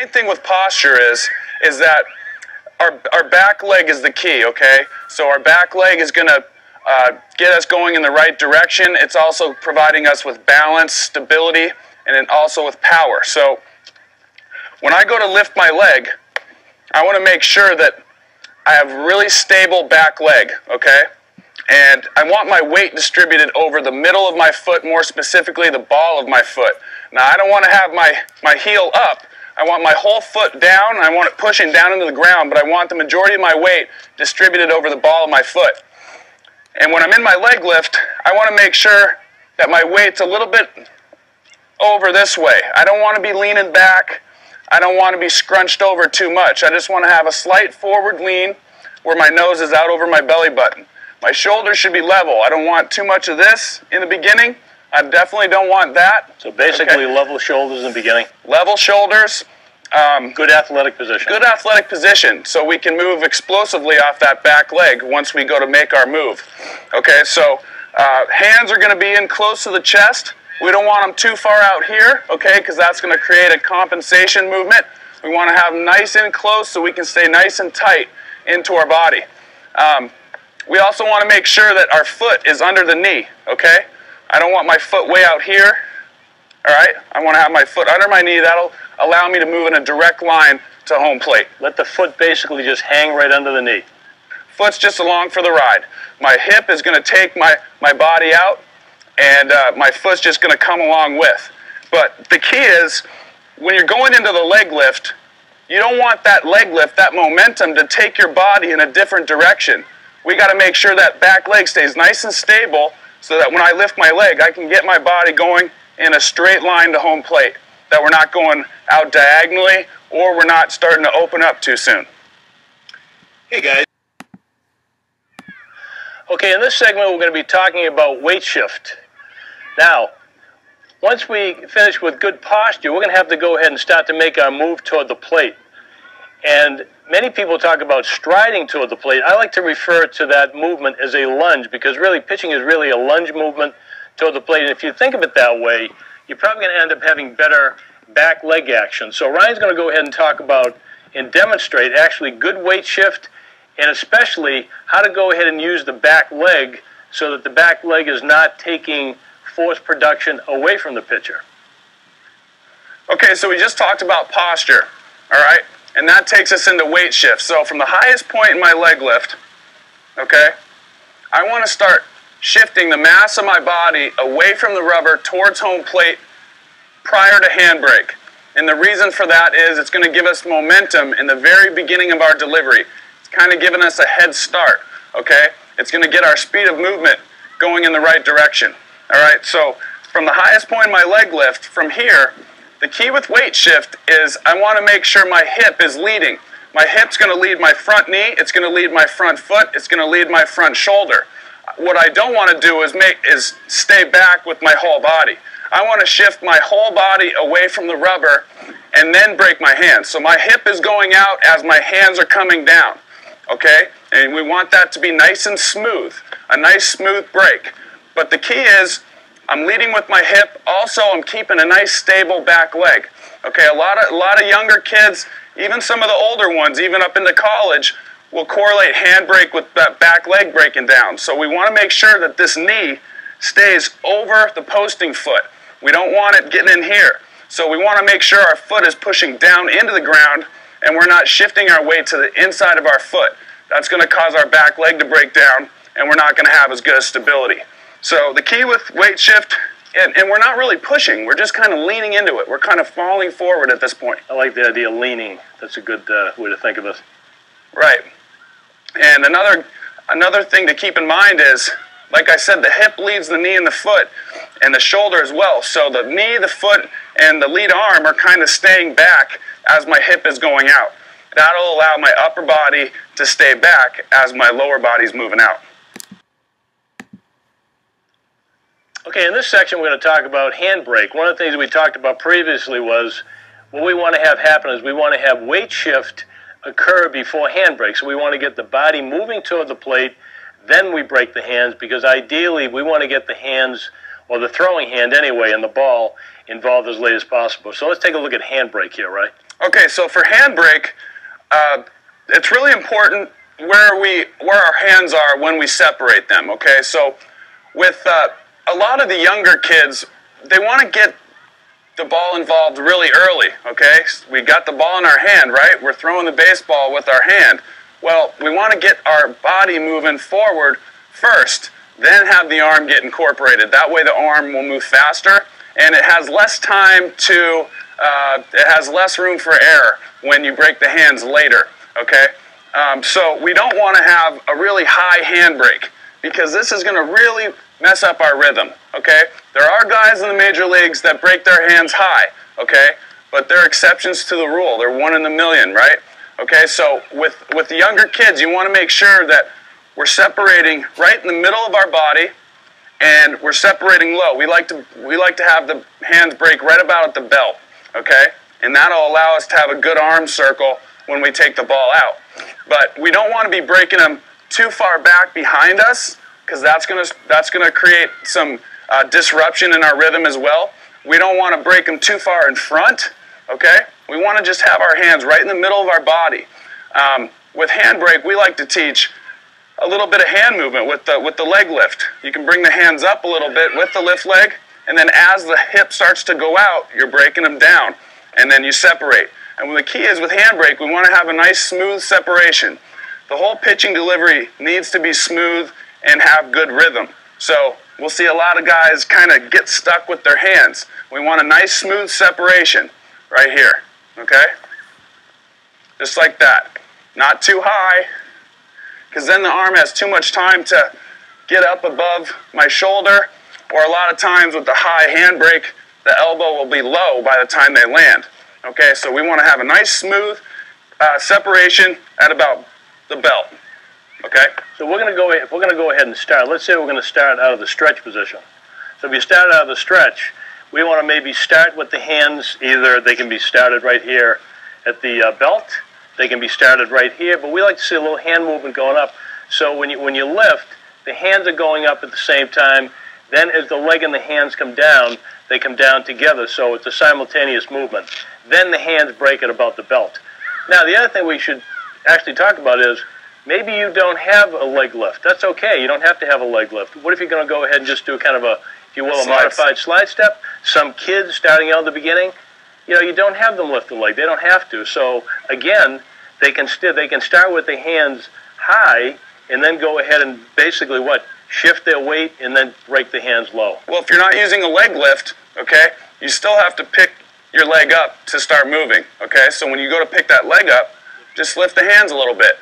Main thing with posture is that our back leg is the key, okay? So our back leg is going to get us going in the right direction. It's also providing us with balance, stability, and then also with power. So when I go to lift my leg, I want to make sure that I have really stable back leg, okay? And I want my weight distributed over the middle of my foot, more specifically the ball of my foot. Now, I don't want to have my heel up. I want my whole foot down, and I want it pushing down into the ground, but I want the majority of my weight distributed over the ball of my foot. And when I'm in my leg lift, I want to make sure that my weight's a little bit over this way. I don't want to be leaning back. I don't want to be scrunched over too much. I just want to have a slight forward lean where my nose is out over my belly button. My shoulders should be level. I don't want too much of this in the beginning. I definitely don't want that. So basically, okay. Level shoulders in the beginning. Level shoulders. Good athletic position. Good athletic position, so we can move explosively off that back leg once we go to make our move. Okay, so hands are going to be in close to the chest. We don't want them too far out here, okay, because that's going to create a compensation movement. We want to have them nice and close so we can stay nice and tight into our body. We also want to make sure that our foot is under the knee, okay? I don't want my foot way out here, all right? I want to have my foot under my knee. That'll allow me to move in a direct line to home plate. Let the foot basically just hang right under the knee. Foot's just along for the ride. My hip is going to take my body out, and my foot's just going to come along with. But the key is, when you're going into the leg lift, you don't want that leg lift, that momentum, to take your body in a different direction. We got to make sure that back leg stays nice and stable so that when I lift my leg, I can get my body going in a straight line to home plate, that we're not going out diagonally or we're not starting to open up too soon. Hey guys. Okay, in this segment we're going to be talking about weight shift. Now, once we finish with good posture, we're going to have to go ahead and start to make our move toward the plate. And many people talk about striding toward the plate. I like to refer to that movement as a lunge, because really pitching is really a lunge movement toward the plate. And if you think of it that way, you're probably going to end up having better back leg action. So Ryan's going to go ahead and talk about and demonstrate actually good weight shift, and especially how to go ahead and use the back leg so that the back leg is not taking force production away from the pitcher. Okay, so we just talked about posture, all right? And that takes us into weight shift. So from the highest point in my leg lift, okay, I want to start shifting the mass of my body away from the rubber towards home plate prior to handbrake. And the reason for that is it's going to give us momentum in the very beginning of our delivery. It's kind of giving us a head start, okay? It's going to get our speed of movement going in the right direction, all right? So from the highest point in my leg lift, from here, the key with weight shift is I want to make sure my hip is leading. My hip's going to lead my front knee, it's going to lead my front foot, it's going to lead my front shoulder. What I don't want to do is stay back with my whole body. I want to shift my whole body away from the rubber and then break my hands. So my hip is going out as my hands are coming down, okay? And we want that to be nice and smooth, a nice smooth break. But the key is I'm leading with my hip. Also, I'm keeping a nice stable back leg. Okay, a lot of younger kids, even some of the older ones, even up into college, will correlate handbrake with that back leg breaking down. So we want to make sure that this knee stays over the posting foot. We don't want it getting in here. So we want to make sure our foot is pushing down into the ground and we're not shifting our weight to the inside of our foot. That's going to cause our back leg to break down and we're not going to have as good a stability. So the key with weight shift, and we're not really pushing, we're just kind of leaning into it. We're kind of falling forward at this point. I like the idea of leaning. That's a good way to think of it. Right. And another thing to keep in mind is, like I said, the hip leads the knee and the foot, and the shoulder as well. So the knee, the foot, and the lead arm are kind of staying back as my hip is going out. That'll allow my upper body to stay back as my lower body's moving out. Okay, in this section we're going to talk about handbrake. One of the things we talked about previously was what we want to have happen is we want to have weight shift occur before handbrake. So we want to get the body moving toward the plate, then we break the hands, because ideally we want to get the hands, or the throwing hand anyway, and the ball involved as late as possible. So let's take a look at handbrake here, right? Okay, so for handbrake, it's really important where our hands are when we separate them, okay? So with a lot of the younger kids, they want to get the ball involved really early, okay? We got the ball in our hand, right? We're throwing the baseball with our hand. Well, we want to get our body moving forward first, then have the arm get incorporated. That way the arm will move faster, and it has less time to, it has less room for error when you break the hands later, okay? So we don't want to have a really high handbrake, because this is going to really mess up our rhythm, okay? There are guys in the major leagues that break their hands high, okay? But they're exceptions to the rule. They're 1 in a million, right? Okay, so with the younger kids, you want to make sure that we're separating right in the middle of our body, and we're separating low. We like to have the hands break right about at the belt, okay? And that'll allow us to have a good arm circle when we take the ball out. But we don't want to be breaking them too far back behind us, because that's gonna create some disruption in our rhythm as well. We don't want to break them too far in front, okay? We want to just have our hands right in the middle of our body. With handbrake, we like to teach a little bit of hand movement with the leg lift. You can bring the hands up a little bit with the lift leg, and then as the hip starts to go out, you're breaking them down, and then you separate. And the key is with handbrake, we want to have a nice smooth separation. The whole pitching delivery needs to be smooth and have good rhythm. So we'll see a lot of guys kind of get stuck with their hands. We want a nice smooth separation right here, okay? Just like that. Not too high, because then the arm has too much time to get up above my shoulder, or a lot of times with the high handbrake, the elbow will be low by the time they land. Okay, so we want to have a nice smooth separation at about the belt. Okay? So we're going to go ahead and start. Let's say we're going to start out of the stretch position. So if you start out of the stretch, we want to maybe start with the hands. Either they can be started right here at the belt, they can be started right here, but we like to see a little hand movement going up. So when you lift, the hands are going up at the same time. Then as the leg and the hands come down, they come down together, so it's a simultaneous movement. Then the hands break at about the belt. Now, the other thing we should actually talk about is maybe you don't have a leg lift. That's okay. You don't have to have a leg lift. What if you're going to go ahead and just do kind of a, if you will, a modified slide step? Some kids starting out at the beginning, you know, you don't have them lift the leg. They don't have to. So, again, they can start with the hands high and then go ahead and basically what? Shift their weight and then break the hands low. Well, if you're not using a leg lift, okay, you still have to pick your leg up to start moving, okay? So when you go to pick that leg up, just lift the hands a little bit.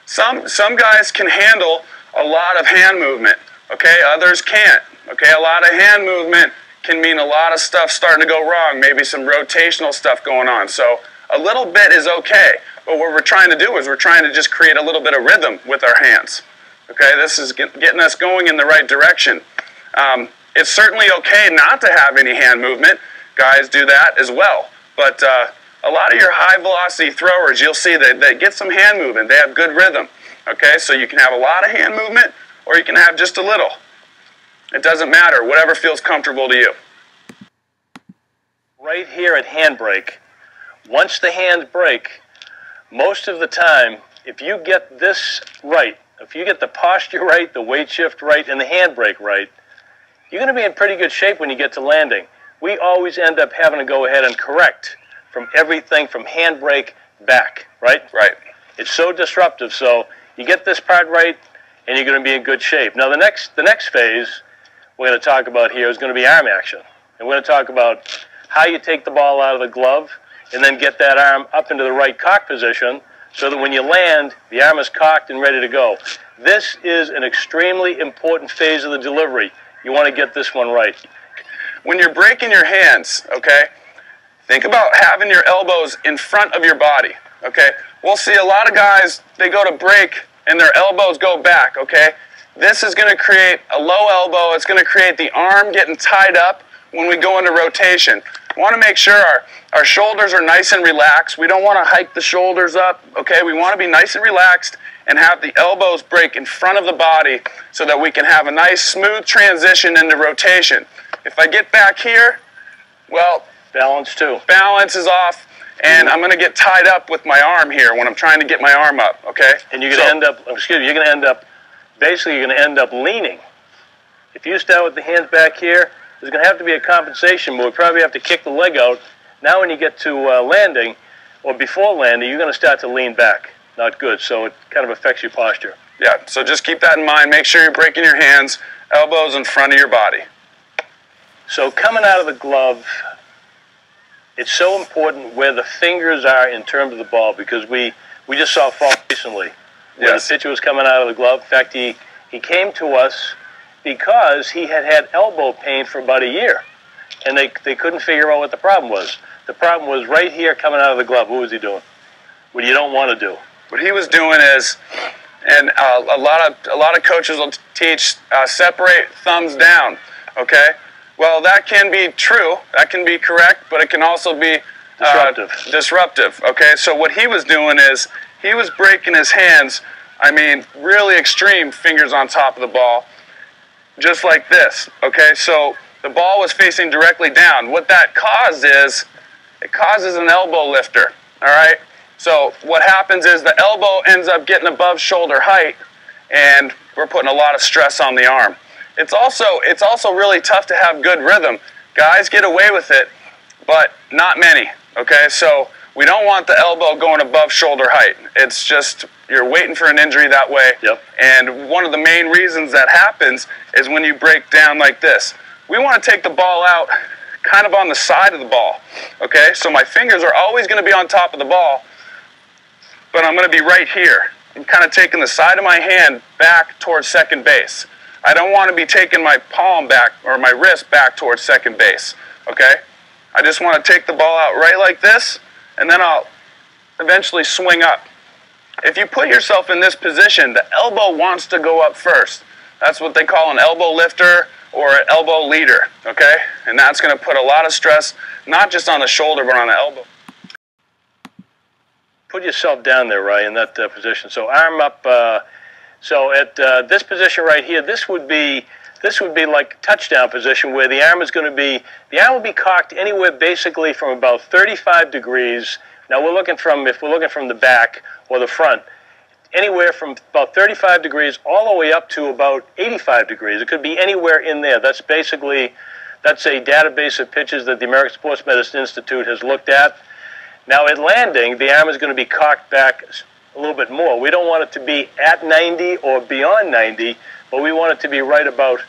Some guys can handle a lot of hand movement, okay? Others can't, okay? A lot of hand movement can mean a lot of stuff starting to go wrong, maybe some rotational stuff going on. So a little bit is okay, but what we're trying to do is we're trying to just create a little bit of rhythm with our hands. Okay, this is getting us going in the right direction. It's certainly okay not to have any hand movement. Guys do that as well. But a lot of your high velocity throwers, you'll see that they get some hand movement. They have good rhythm. Okay, so you can have a lot of hand movement or you can have just a little. It doesn't matter, whatever feels comfortable to you. Right here at handbrake, once the hands break, most of the time, if you get this right, if you get the posture right, the weight shift right, and the handbrake right, you're going to be in pretty good shape when you get to landing. We always end up having to go ahead and correct from everything from handbrake back, right? Right. It's so disruptive, so you get this part right, and you're going to be in good shape. Now, the next phase we're going to talk about here is going to be arm action. And we're going to talk about how you take the ball out of the glove and then get that arm up into the right cock position so that when you land, the arm is cocked and ready to go. This is an extremely important phase of the delivery. You want to get this one right. When you're breaking your hands, okay, think about having your elbows in front of your body, okay? We'll see a lot of guys, they go to break and their elbows go back, okay? This is going to create a low elbow. It's going to create the arm getting tied up when we go into rotation. We want to make sure our shoulders are nice and relaxed. We don't want to hike the shoulders up, okay? We want to be nice and relaxed and have the elbows break in front of the body so that we can have a nice smooth transition into rotation. If I get back here, well, balance too. Balance is off and I'm going to get tied up with my arm here when I'm trying to get my arm up, okay? And you're going to end up, you're going to end up, basically you're going to end up leaning. If you start with the hands back here, there's going to have to be a compensation move. You probably have to kick the leg out. Now when you get to landing, or before landing, you're going to start to lean back. Not good, so it kind of affects your posture. Yeah, so just keep that in mind. Make sure you're breaking your hands, elbows in front of your body. So coming out of the glove, it's so important where the fingers are in terms of the ball, because we just saw a fall recently where the pitcher was coming out of the glove. In fact, he came to us because he had elbow pain for about a year, and they couldn't figure out what the problem was. The problem was right here coming out of the glove. What was he doing? What you don't want to do. What he was doing is, and a lot of coaches will teach separate thumbs down, okay? Well, that can be true, that can be correct, but it can also be disruptive, okay? So what he was doing is, he was breaking his hands, I mean, really extreme fingers on top of the ball, just like this, okay? So the ball was facing directly down. What that caused is, it causes an elbow lifter, all right? So what happens is the elbow ends up getting above shoulder height, and we're putting a lot of stress on the arm. It's also really tough to have good rhythm. Guys get away with it, but not many, okay? So we don't want the elbow going above shoulder height. It's just, you're waiting for an injury that way. Yep. And one of the main reasons that happens is when you break down like this. We want to take the ball out kind of on the side of the ball, okay? So my fingers are always going to be on top of the ball, but I'm going to be right here. I'm kind of taking the side of my hand back towards second base. I don't want to be taking my palm back or my wrist back towards second base, okay? I just want to take the ball out right like this, and then I'll eventually swing up. If you put yourself in this position, the elbow wants to go up first. That's what they call an elbow lifter or an elbow leader, okay? And that's going to put a lot of stress, not just on the shoulder, but on the elbow. Put yourself down there, Ray, in that position. So arm up. So at this position right here, this would be like touchdown position, where the arm will be cocked anywhere basically from about 35 degrees. Now if we're looking from the back or the front, anywhere from about 35 degrees all the way up to about 85 degrees. It could be anywhere in there. That's a database of pitches that the American Sports Medicine Institute has looked at. Now at landing, the arm is going to be cocked back a little bit more. We don't want it to be at 90 or beyond 90, but we want it to be right about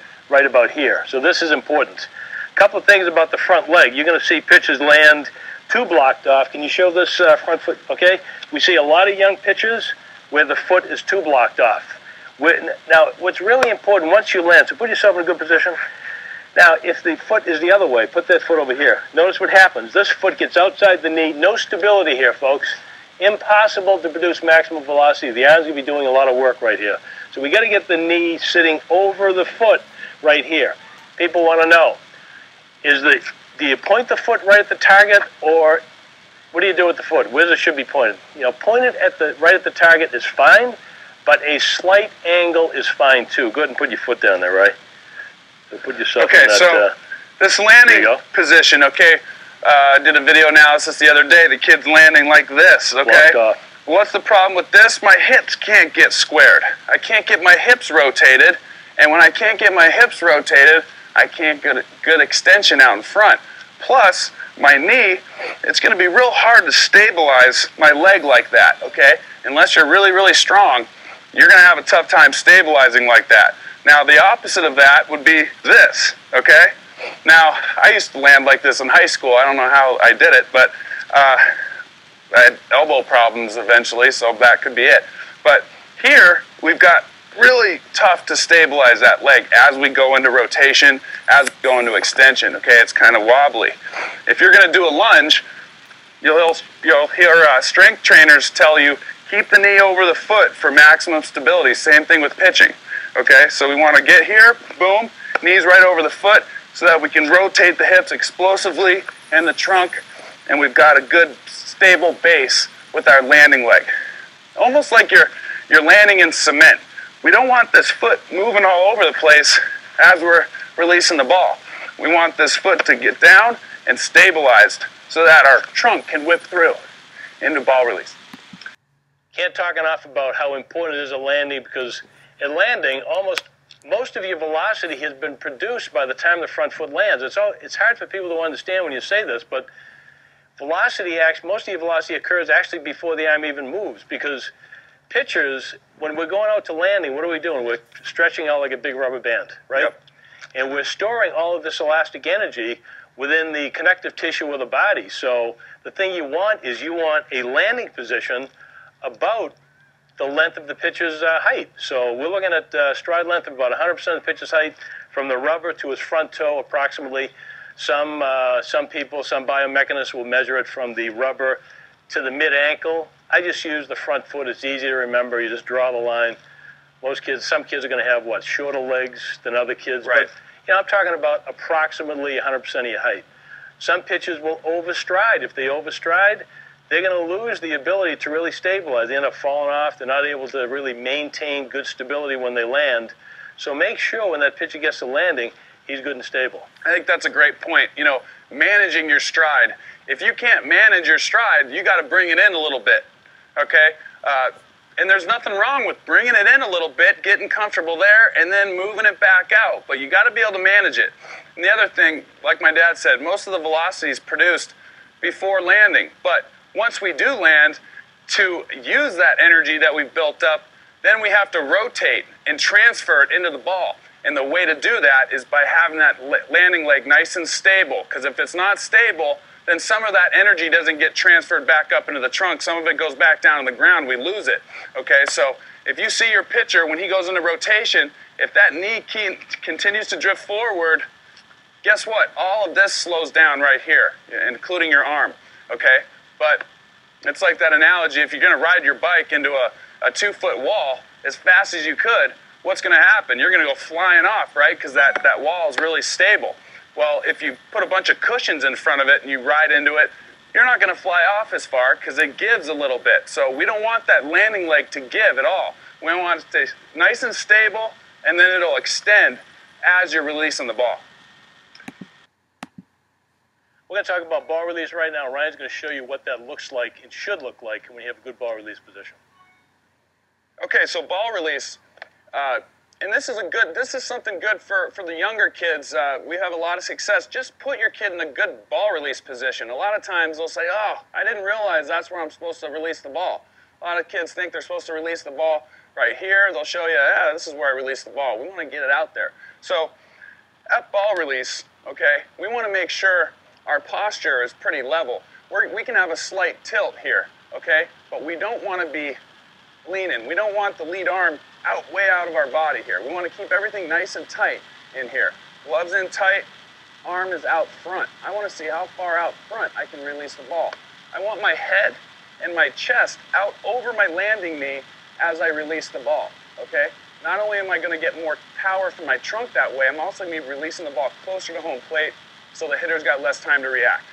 here. So this is important. A couple of things about the front leg. You're going to see pitches land too blocked off. Can you show this front foot? Okay. We see a lot of young pitchers where the foot is too blocked off. Now, what's really important, once you land, so put yourself in a good position. Now, if the foot is the other way, put that foot over here. Notice what happens. This foot gets outside the knee. No stability here, folks. Impossible to produce maximum velocity. The arm's going to be doing a lot of work right here. So we got to get the knee sitting over the foot right here. People want to know, do you point the foot right at the target, or what do you do with the foot? Where it should be pointed? You know, pointed right at the target is fine, but a slight angle is fine too. Go ahead and put your foot down there, right? So put yourself in that. Okay, so this landing position, okay, I did a video analysis the other day. The kid's landing like this, okay? What's the problem with this? My hips can't get squared. I can't get my hips rotated, and when I can't get my hips rotated, I can't get a good extension out in front. Plus, my knee, it's going to be real hard to stabilize my leg like that, okay? Unless you're really, really strong, you're going to have a tough time stabilizing like that. Now, the opposite of that would be this, okay? Now, I used to land like this in high school. I don't know how I did it, but I had elbow problems eventually, so that could be it. But here, we've got really tough to stabilize that leg as we go into rotation, as we go into extension, okay? It's kind of wobbly. If you're going to do a lunge, you'll hear strength trainers tell you, keep the knee over the foot for maximum stability. Same thing with pitching, okay? So we want to get here, boom, knees right over the foot, so that we can rotate the hips explosively and the trunk, and we've got a good stable base with our landing leg. Almost like you're landing in cement. We don't want this foot moving all over the place as we're releasing the ball. We want this foot to get down and stabilized so that our trunk can whip through into ball release. Can't talk enough about how important it is at landing, because at landing, most of your velocity has been produced by the time the front foot lands. It's hard for people to understand when you say this, but most of your velocity occurs actually before the arm even moves, because pitchers, when we're going out to landing, what are we doing? We're stretching out like a big rubber band, right? Yep. And we're storing all of this elastic energy within the connective tissue of the body. So the thing you want is you want a landing position about the length of the pitcher's height. So we're looking at stride length of about 100% of the pitcher's height from the rubber to his front toe approximately. Some people, some biomechanists will measure it from the rubber to the mid-ankle. I just use the front foot. It's easy to remember. You just draw the line. Some kids are going to have, shorter legs than other kids. Right. But, I'm talking about approximately 100% of your height. Some pitchers will overstride. If they overstride, they're going to lose the ability to really stabilize. They end up falling off. They're not able to really maintain good stability when they land. So make sure when that pitcher gets to landing, he's good and stable. I think that's a great point. Managing your stride. If you can't manage your stride, you got to bring it in a little bit, okay? And there's nothing wrong with bringing it in a little bit, getting comfortable there, and then moving it back out. But you got to be able to manage it. And the other thing, like my dad said, most of the velocity is produced before landing. But once we do land, to use that energy that we've built up, then we have to rotate and transfer it into the ball. And the way to do that is by having that landing leg nice and stable. Because if it's not stable, then some of that energy doesn't get transferred back up into the trunk. Some of it goes back down on the ground. We lose it. Okay, so if you see your pitcher, when he goes into rotation, if that knee continues to drift forward, guess what? All of this slows down right here, including your arm. Okay, but it's like that analogy. If you're going to ride your bike into a 2-foot wall as fast as you could, what's going to happen? You're going to go flying off, right? Because that wall is really stable. Well, if you put a bunch of cushions in front of it and you ride into it, you're not going to fly off as far because it gives a little bit. So we don't want that landing leg to give at all. We want it to stay nice and stable, and then it'll extend as you're releasing the ball. We're going to talk about ball release right now. Ryan's going to show you what that looks like and should look like when you have a good ball release position. Okay, so ball release. And this is something good for the younger kids. We have a lot of success. Just put your kid in a good ball release position. A lot of times they'll say, oh, I didn't realize that's where I'm supposed to release the ball. A lot of kids think they're supposed to release the ball right here. They'll show you, yeah, this is where I release the ball. We want to get it out there. So at ball release, okay, we want to make sure our posture is pretty level. We can have a slight tilt here, okay, but we don't want to be leaning. We don't want the lead arm way out of our body here. We want to keep everything nice and tight in here. Gloves in tight, arm is out front. I want to see how far out front I can release the ball. I want my head and my chest out over my landing knee as I release the ball, okay? Not only am I going to get more power from my trunk that way, I'm also going to be releasing the ball closer to home plate so the hitter's got less time to react.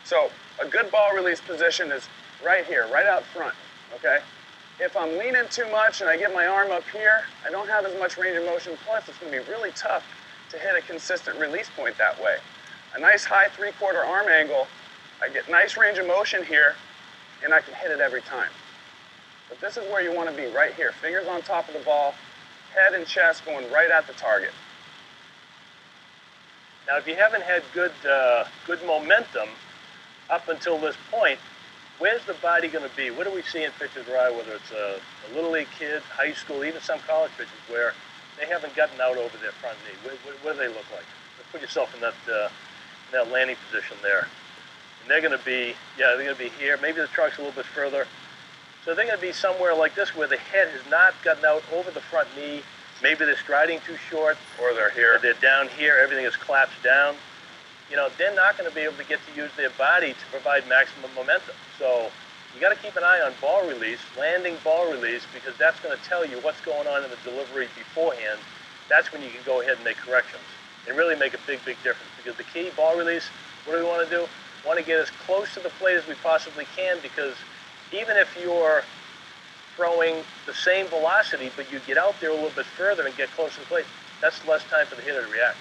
So a good ball release position is right here, right out front, okay? If I'm leaning too much and I get my arm up here, I don't have as much range of motion, plus it's going to be really tough to hit a consistent release point that way. A nice high 3/4 arm angle, I get nice range of motion here, and I can hit it every time. But this is where you want to be, right here. Fingers on top of the ball, head and chest going right at the target. Now, if you haven't had good momentum up until this point, where's the body going to be? What do we see in pitchers, Ryan, whether it's a Little League kid, high school, even some college pitchers, where they haven't gotten out over their front knee? What do they look like? Put yourself in that landing position there. And they're going to be, they're going to be here. Maybe the trunk's a little bit further. So they're going to be somewhere like this where the head has not gotten out over the front knee. Maybe they're striding too short. Or they're here. Or they're down here. Everything is collapsed down. They're not going to be able to get to use their body to provide maximum momentum. So you got to keep an eye on ball release, landing ball release, because that's going to tell you what's going on in the delivery beforehand. That's when you can go ahead and make corrections and really make a big, big difference. Because the key, ball release, what do we want to do? We want to get as close to the plate as we possibly can, because even if you're throwing the same velocity, but you get out there a little bit further and get close to the plate, that's less time for the hitter to react.